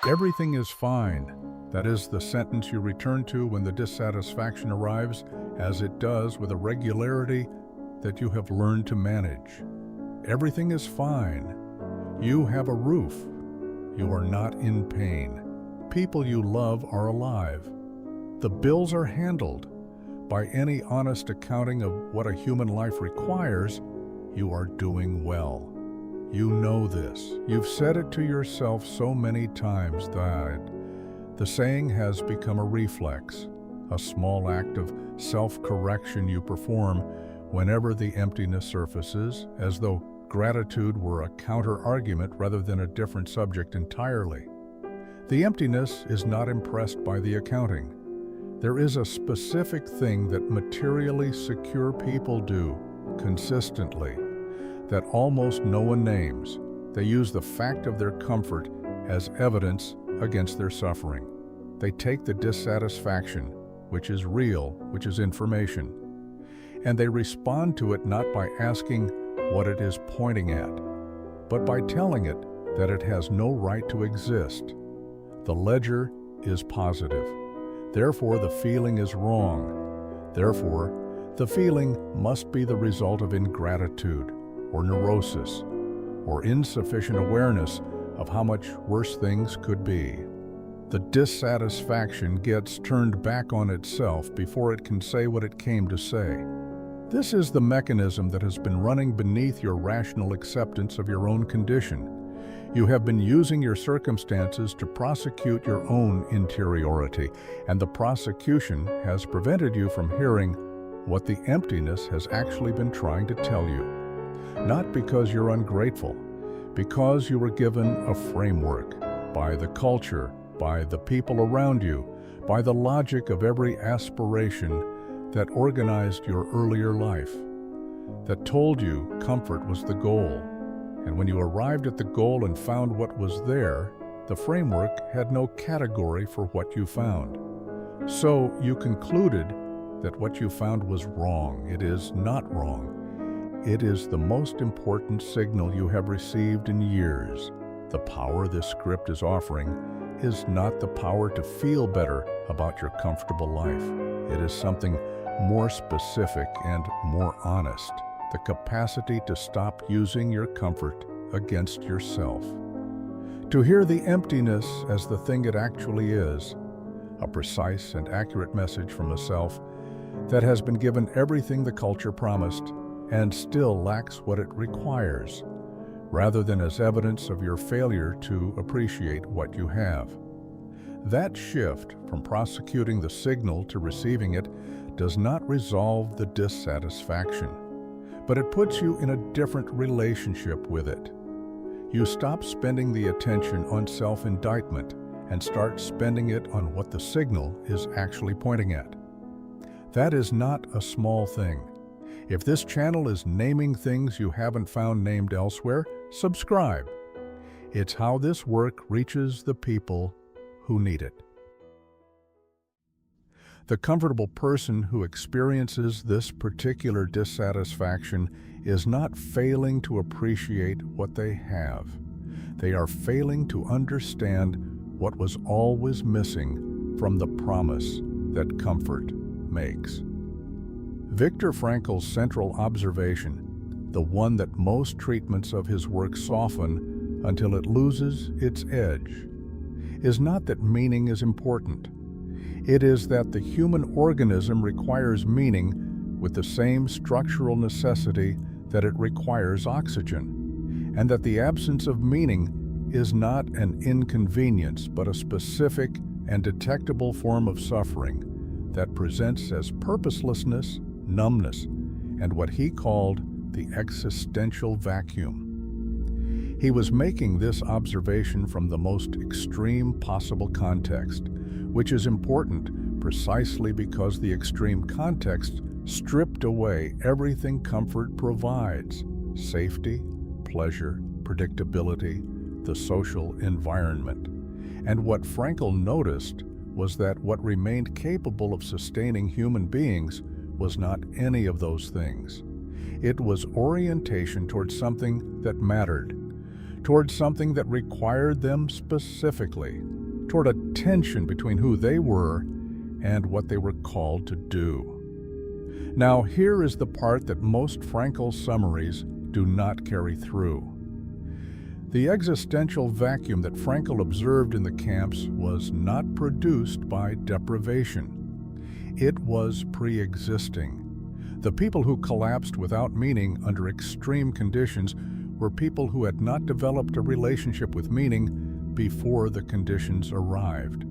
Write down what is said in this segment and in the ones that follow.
Everything is fine. That is the sentence you return to when the dissatisfaction arrives, as it does with a regularity that you have learned to manage. Everything is fine. You have a roof. You are not in pain. People you love are alive. The bills are handled. By any honest accounting of what a human life requires, you are doing well. You know this. You've said it to yourself so many times that the saying has become a reflex, a small act of self-correction you perform whenever the emptiness surfaces, as though gratitude were a counter-argument rather than a different subject entirely. The emptiness is not impressed by the accounting. There is a specific thing that materially secure people do consistently that almost no one names. They use the fact of their comfort as evidence against their suffering. They take the dissatisfaction, which is real, which is information, and they respond to it not by asking what it is pointing at, but by telling it that it has no right to exist. The ledger is positive. Therefore, the feeling is wrong. Therefore, the feeling must be the result of ingratitude, or neurosis, or insufficient awareness of how much worse things could be. The dissatisfaction gets turned back on itself before it can say what it came to say. This is the mechanism that has been running beneath your rational acceptance of your own condition. You have been using your circumstances to prosecute your own interiority, and the prosecution has prevented you from hearing what the emptiness has actually been trying to tell you. Not because you're ungrateful, because you were given a framework by the culture, by the people around you, by the logic of every aspiration that organized your earlier life, that told you comfort was the goal. And when you arrived at the goal and found what was there, the framework had no category for what you found. So you concluded that what you found was wrong. It is not wrong. It is the most important signal you have received in years. The power this script is offering is not the power to feel better about your comfortable life. It is something more specific and more honest. The capacity to stop using your comfort against yourself. To hear the emptiness as the thing it actually is, a precise and accurate message from a self that has been given everything the culture promised and still lacks what it requires, rather than as evidence of your failure to appreciate what you have. That shift from prosecuting the signal to receiving it does not resolve the dissatisfaction, but it puts you in a different relationship with it. You stop spending the attention on self-indictment and start spending it on what the signal is actually pointing at. That is not a small thing. If this channel is naming things you haven't found named elsewhere, subscribe. It's how this work reaches the people who need it. The comfortable person who experiences this particular dissatisfaction is not failing to appreciate what they have. They are failing to understand what was always missing from the promise that comfort makes. Viktor Frankl's central observation, the one that most treatments of his work soften until it loses its edge, is not that meaning is important. It is that the human organism requires meaning with the same structural necessity that it requires oxygen, and that the absence of meaning is not an inconvenience but a specific and detectable form of suffering that presents as purposelessness, numbness, and what he called the existential vacuum. He was making this observation from the most extreme possible context, which is important precisely because the extreme context stripped away everything comfort provides: safety, pleasure, predictability, the social environment. And what Frankl noticed was that what remained capable of sustaining human beings was not any of those things. It was orientation towards something that mattered, towards something that required them specifically. toward a tension between who they were and what they were called to do. Now, here is the part that most Frankl summaries do not carry through. The existential vacuum that Frankl observed in the camps was not produced by deprivation. It was pre-existing. The people who collapsed without meaning under extreme conditions were people who had not developed a relationship with meaning before the conditions arrived.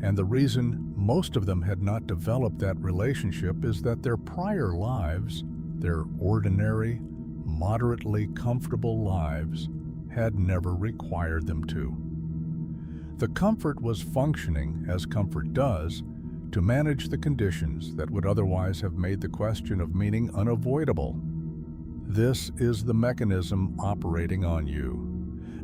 And the reason most of them had not developed that relationship is that their prior lives, their ordinary, moderately comfortable lives, had never required them to. The comfort was functioning, as comfort does, to manage the conditions that would otherwise have made the question of meaning unavoidable. This is the mechanism operating on you.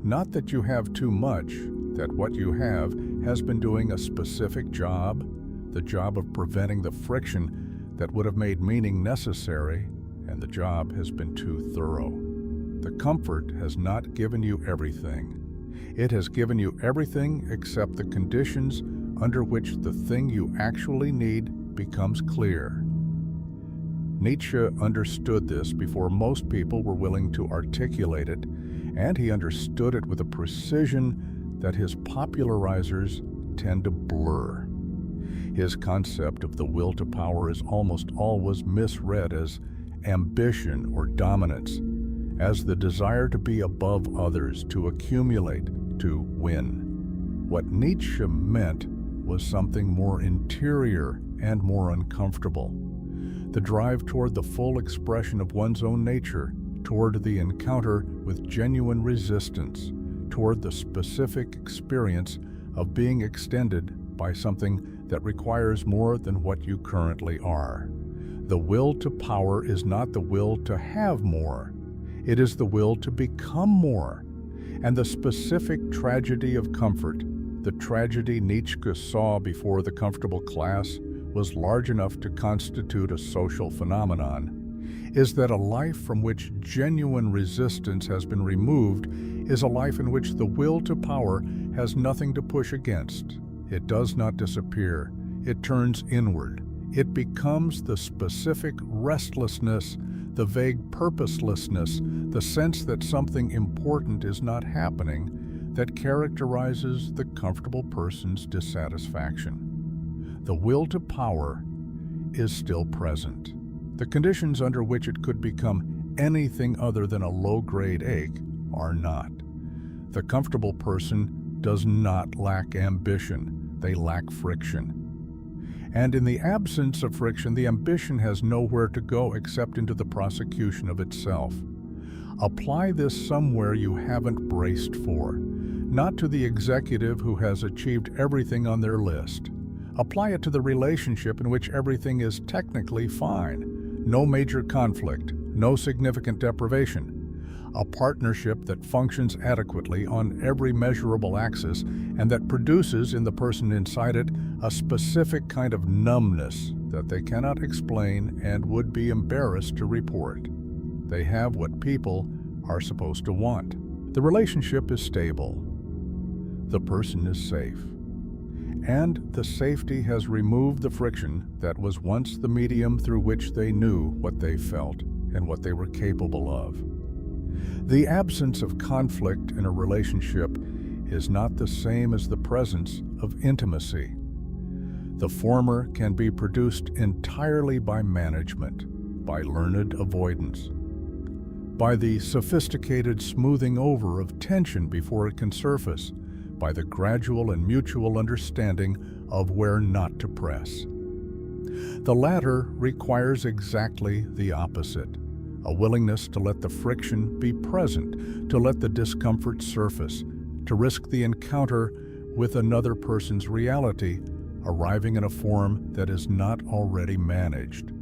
Not that you have too much, that what you have has been doing a specific job, the job of preventing the friction that would have made meaning necessary, and the job has been too thorough. The comfort has not given you everything. It has given you everything except the conditions under which the thing you actually need becomes clear. Nietzsche understood this before most people were willing to articulate it, and he understood it with a precision that his popularizers tend to blur. His concept of the will to power is almost always misread as ambition or dominance, as the desire to be above others, to accumulate, to win. What Nietzsche meant was something more interior and more uncomfortable. The drive toward the full expression of one's own nature, toward the encounter with genuine resistance, toward the specific experience of being extended by something that requires more than what you currently are. The will to power is not the will to have more. It is the will to become more. And the specific tragedy of comfort, the tragedy Nietzsche saw before the comfortable class was large enough to constitute a social phenomenon, is that a life from which genuine resistance has been removed is a life in which the will to power has nothing to push against. It does not disappear. It turns inward. It becomes the specific restlessness, the vague purposelessness, the sense that something important is not happening that characterizes the comfortable person's dissatisfaction. The will to power is still present. The conditions under which it could become anything other than a low-grade ache are not. The comfortable person does not lack ambition. They lack friction. And in the absence of friction, the ambition has nowhere to go except into the prosecution of itself. Apply this somewhere you haven't braced for, not to the executive who has achieved everything on their list. Apply it to the relationship in which everything is technically fine, no major conflict, no significant deprivation. A partnership that functions adequately on every measurable axis and that produces in the person inside it a specific kind of numbness that they cannot explain and would be embarrassed to report. They have what people are supposed to want. The relationship is stable. The person is safe. And the safety has removed the friction that was once the medium through which they knew what they felt and what they were capable of. The absence of conflict in a relationship is not the same as the presence of intimacy. The former can be produced entirely by management, by learned avoidance, by the sophisticated smoothing over of tension before it can surface, by the gradual and mutual understanding of where not to press. The latter requires exactly the opposite, a willingness to let the friction be present, to let the discomfort surface, to risk the encounter with another person's reality, arriving in a form that is not already managed.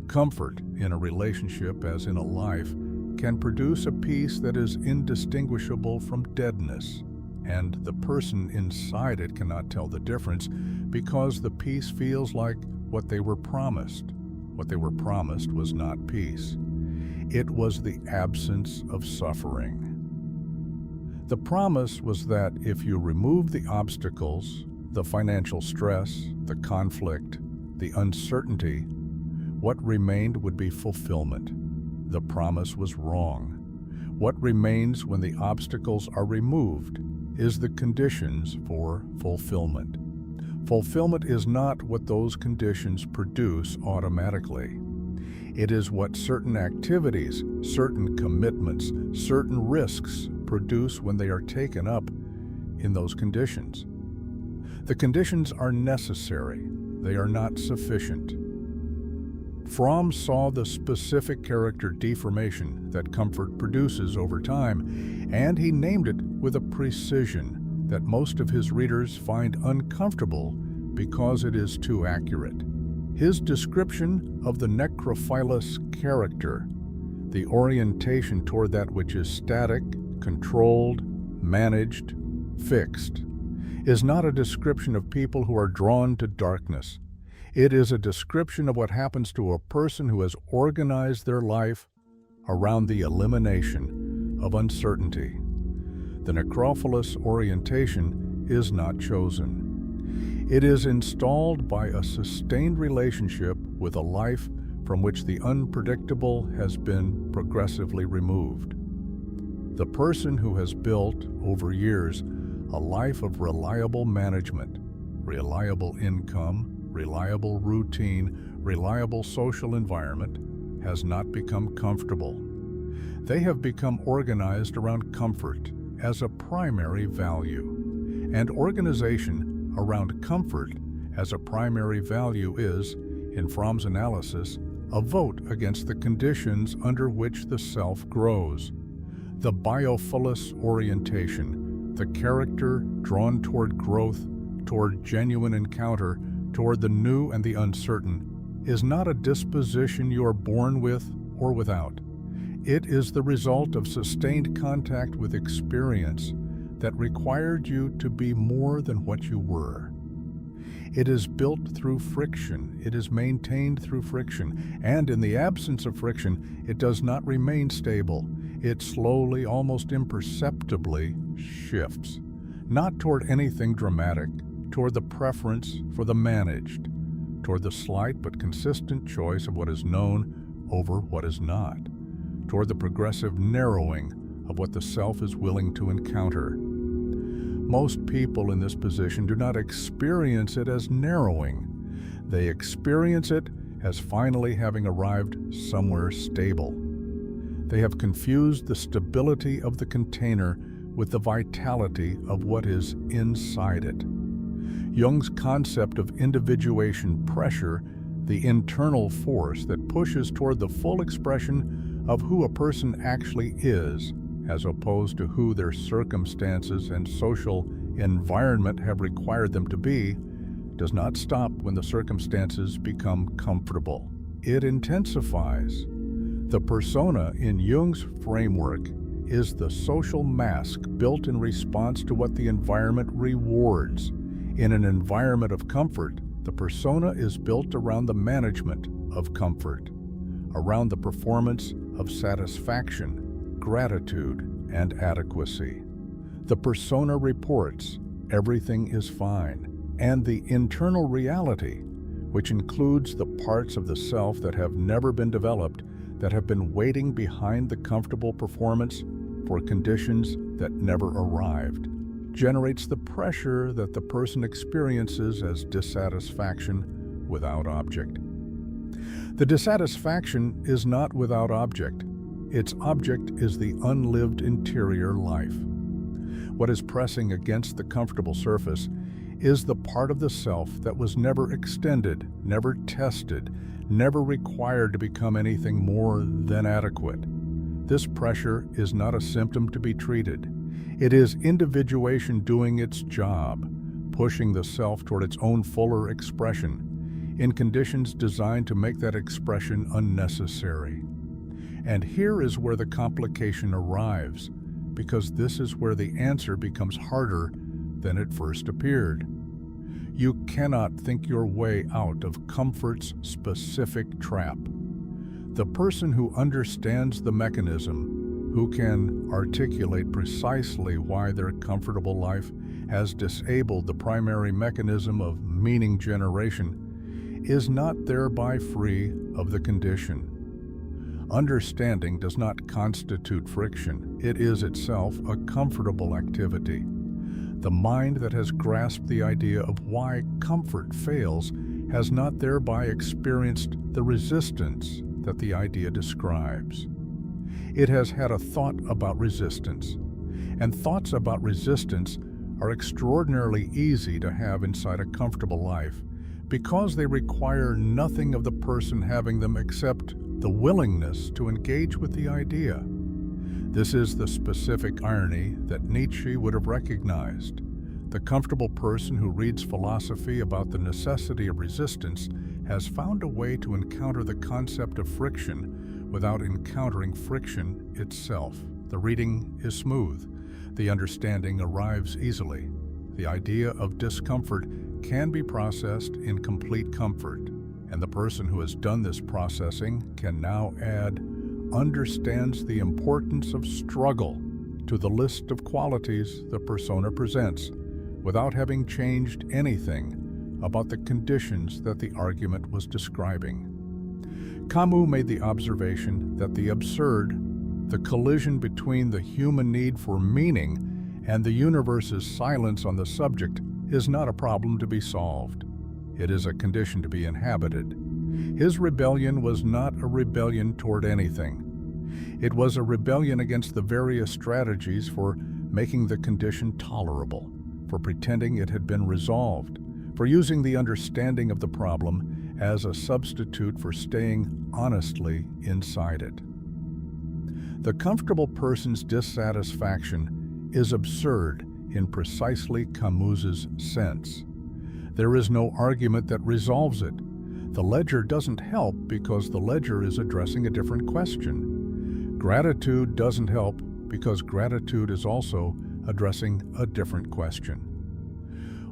Comfort in a relationship, as in a life, can produce a peace that is indistinguishable from deadness, and the person inside it cannot tell the difference because the peace feels like what they were promised. What they were promised was not peace. It was the absence of suffering. The promise was that if you remove the obstacles, the financial stress, the conflict, the uncertainty, what remained would be fulfillment. The promise was wrong. What remains when the obstacles are removed is the conditions for fulfillment. Fulfillment is not what those conditions produce automatically. It is what certain activities, certain commitments, certain risks produce when they are taken up in those conditions. The conditions are necessary. They are not sufficient. Fromm saw the specific character deformation that comfort produces over time, and he named it with a precision that most of his readers find uncomfortable because it is too accurate. His description of the necrophilous character, the orientation toward that which is static, controlled, managed, fixed, is not a description of people who are drawn to darkness. It is a description of what happens to a person who has organized their life around the elimination of uncertainty. The necrophilous orientation is not chosen. It is installed by a sustained relationship with a life from which the unpredictable has been progressively removed. The person who has built, over years, a life of reliable management, reliable income, reliable routine, reliable social environment, has not become comfortable. They have become organized around comfort as a primary value. And organization around comfort as a primary value is, in Fromm's analysis, a vote against the conditions under which the self grows. The biophilous orientation, the character drawn toward growth, toward genuine encounter, toward the new and the uncertain, is not a disposition you are born with or without. It is the result of sustained contact with experience that required you to be more than what you were. It is built through friction, it is maintained through friction, and in the absence of friction, it does not remain stable. It slowly, almost imperceptibly, shifts, not toward anything dramatic, toward the preference for the managed, toward the slight but consistent choice of what is known over what is not, toward the progressive narrowing of what the self is willing to encounter. Most people in this position do not experience it as narrowing. They experience it as finally having arrived somewhere stable. They have confused the stability of the container with the vitality of what is inside it. Jung's concept of individuation pressure, the internal force that pushes toward the full expression of who a person actually is, as opposed to who their circumstances and social environment have required them to be, does not stop when the circumstances become comfortable. It intensifies. The persona in Jung's framework is the social mask built in response to what the environment rewards. In an environment of comfort, the persona is built around the management of comfort, around the performance of satisfaction, gratitude, and adequacy. The persona reports everything is fine, and the internal reality, which includes the parts of the self that have never been developed, that have been waiting behind the comfortable performance for conditions that never arrived, generates the pressure that the person experiences as dissatisfaction without object. The dissatisfaction is not without object. Its object is the unlived interior life. What is pressing against the comfortable surface is the part of the self that was never extended, never tested, never required to become anything more than adequate. This pressure is not a symptom to be treated. It is individuation doing its job, pushing the self toward its own fuller expression, in conditions designed to make that expression unnecessary. And here is where the complication arrives, because this is where the answer becomes harder than it first appeared. You cannot think your way out of comfort's specific trap. The person who understands the mechanism, who can articulate precisely why their comfortable life has disabled the primary mechanism of meaning generation, is not thereby free of the condition. Understanding does not constitute friction. It is itself a comfortable activity. The mind that has grasped the idea of why comfort fails has not thereby experienced the resistance that the idea describes. It has had a thought about resistance, and thoughts about resistance are extraordinarily easy to have inside a comfortable life because they require nothing of the person having them except the willingness to engage with the idea. This is the specific irony that Nietzsche would have recognized. The comfortable person who reads philosophy about the necessity of resistance has found a way to encounter the concept of friction without encountering friction itself. The reading is smooth. The understanding arrives easily. The idea of discomfort can be processed in complete comfort, and the person who has done this processing can now add understands the importance of struggle to the list of qualities the persona presents without having changed anything about the conditions that the argument was describing. Camus made the observation that the absurd, the collision between the human need for meaning and the universe's silence on the subject, is not a problem to be solved. It is a condition to be inhabited. His rebellion was not a rebellion toward anything. It was a rebellion against the various strategies for making the condition tolerable, for pretending it had been resolved, for using the understanding of the problem as a substitute for staying honestly inside it. The comfortable person's dissatisfaction is absurd in precisely Camus's sense. There is no argument that resolves it. The ledger doesn't help because the ledger is addressing a different question. Gratitude doesn't help because gratitude is also addressing a different question.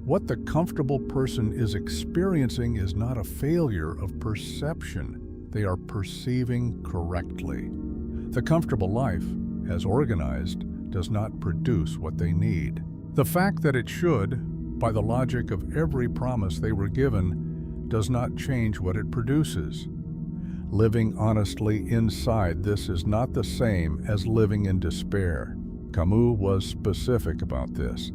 What the comfortable person is experiencing is not a failure of perception. They are perceiving correctly. The comfortable life, as organized, does not produce what they need. The fact that it should, by the logic of every promise they were given, does not change what it produces. Living honestly inside this is not the same as living in despair. Camus was specific about this.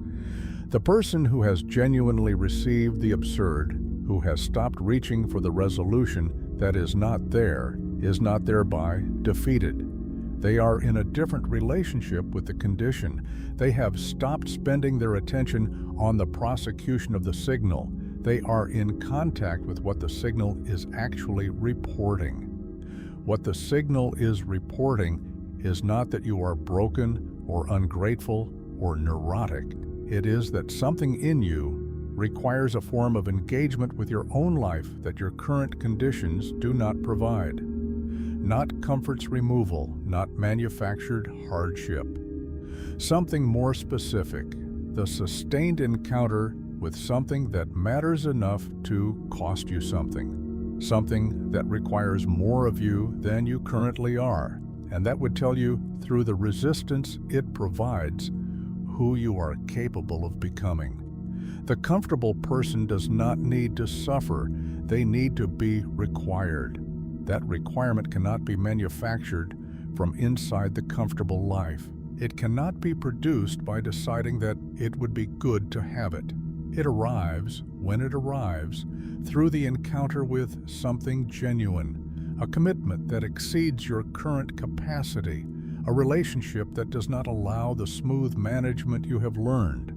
The person who has genuinely received the absurd, who has stopped reaching for the resolution that is not there, is not thereby defeated. They are in a different relationship with the condition. They have stopped spending their attention on the prosecution of the signal. They are in contact with what the signal is actually reporting. What the signal is reporting is not that you are broken or ungrateful or neurotic. It is that something in you requires a form of engagement with your own life that your current conditions do not provide. Not comfort's removal, not manufactured hardship. Something more specific, the sustained encounter with something that matters enough to cost you something. Something that requires more of you than you currently are, and that would tell you, through the resistance it provides, who you are capable of becoming. The comfortable person does not need to suffer, they need to be required. That requirement cannot be manufactured from inside the comfortable life. It cannot be produced by deciding that it would be good to have it. It arrives, when it arrives, through the encounter with something genuine, a commitment that exceeds your current capacity, a relationship that does not allow the smooth management you have learned,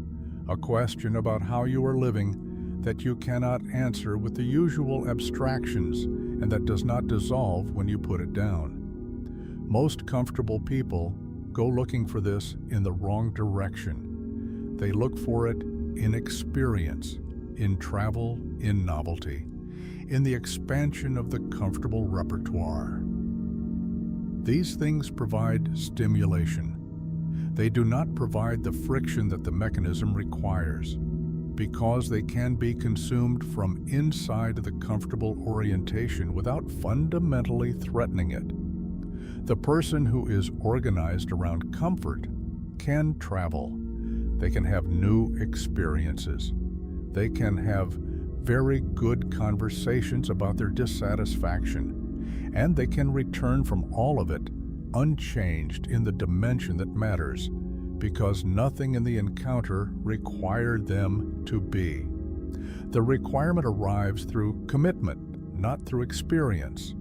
a question about how you are living that you cannot answer with the usual abstractions and that does not dissolve when you put it down. Most comfortable people go looking for this in the wrong direction. They look for it in experience, in travel, in novelty, in the expansion of the comfortable repertoire. These things provide stimulation. They do not provide the friction that the mechanism requires, because they can be consumed from inside the comfortable orientation without fundamentally threatening it. The person who is organized around comfort can travel. They can have new experiences. They can have very good conversations about their dissatisfaction, and they can return from all of it unchanged in the dimension that matters, because nothing in the encounter required them to be. The requirement arrives through commitment, not through experience,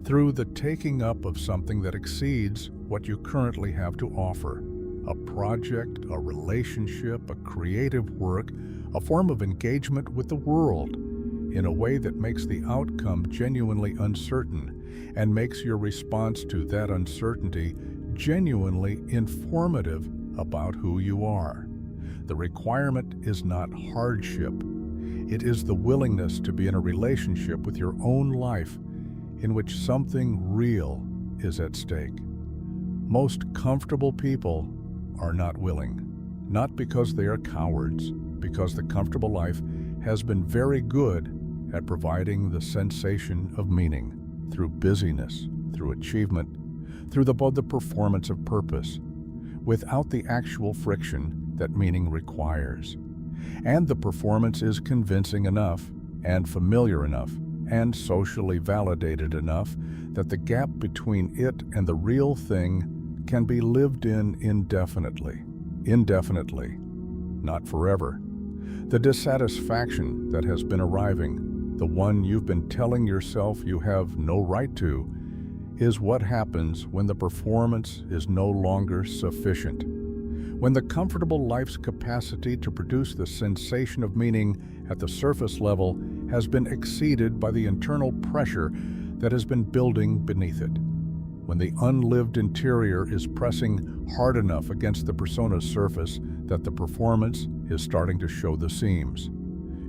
through the taking up of something that exceeds what you currently have to offer. A project, a relationship, a creative work, a form of engagement with the world, in a way that makes the outcome genuinely uncertain and makes your response to that uncertainty genuinely informative about who you are. The requirement is not hardship. It is the willingness to be in a relationship with your own life in which something real is at stake. Most comfortable people are not willing, not because they are cowards, because the comfortable life has been very good at providing the sensation of meaning through busyness, through achievement, through the performance of purpose, without the actual friction that meaning requires. And the performance is convincing enough, and familiar enough, and socially validated enough that the gap between it and the real thing can be lived in indefinitely, not forever. The dissatisfaction that has been arriving, the one you've been telling yourself you have no right to, is what happens when the performance is no longer sufficient. When the comfortable life's capacity to produce the sensation of meaning at the surface level has been exceeded by the internal pressure that has been building beneath it. When the unlived interior is pressing hard enough against the persona's surface that the performance is starting to show the seams.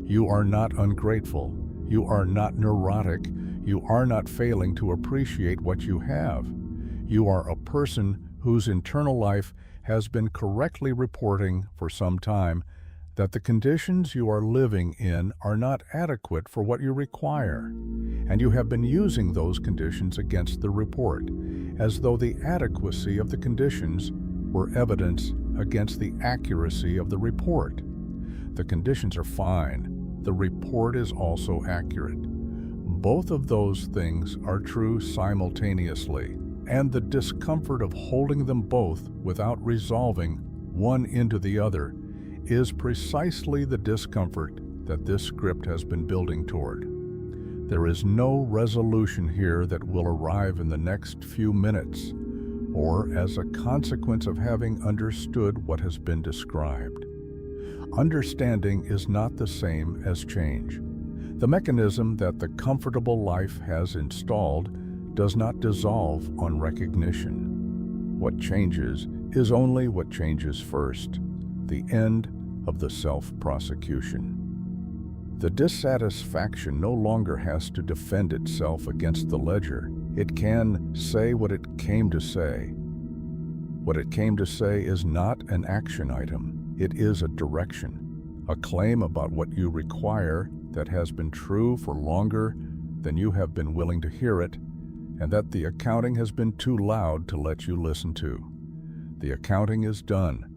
You are not ungrateful. You are not neurotic. You are not failing to appreciate what you have. You are a person whose internal life has been correctly reporting for some time that the conditions you are living in are not adequate for what you require, and you have been using those conditions against the report, as though the adequacy of the conditions were evidence against the accuracy of the report. The conditions are fine. The report is also accurate. Both of those things are true simultaneously, and the discomfort of holding them both without resolving one into the other is precisely the discomfort that this script has been building toward. There is no resolution here that will arrive in the next few minutes, or as a consequence of having understood what has been described. Understanding is not the same as change. The mechanism that the comfortable life has installed does not dissolve on recognition. What changes is only what changes first, the end of the self-prosecution. The dissatisfaction no longer has to defend itself against the ledger. It can say what it came to say. What it came to say is not an action item. It is a direction, a claim about what you require that has been true for longer than you have been willing to hear it, and that the accounting has been too loud to let you listen to. The accounting is done.